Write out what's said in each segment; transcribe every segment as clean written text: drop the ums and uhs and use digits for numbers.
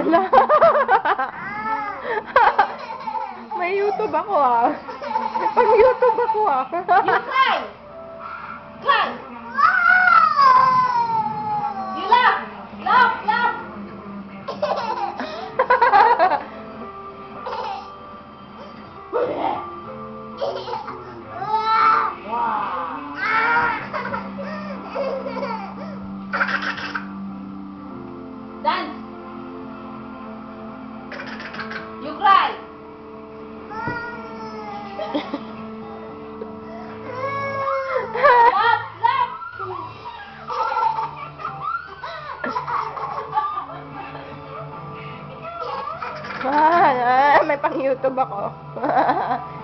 Ala. May YouTube ako ah. May pang-YouTube ako ah. You cry! Cry! You laugh! Laugh! Laugh! Dance! You cry! Laugh! Laugh! May pang-YouTube ako.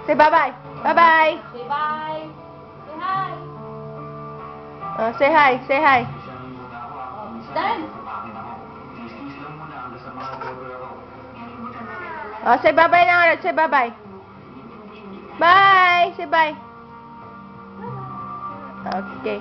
Say bye-bye. Bye-bye. Say bye! Say hi! Say hi. Say hi. Dance! Say bye-bye na ulit. Say bye-bye. Bye. Say bye. Okay.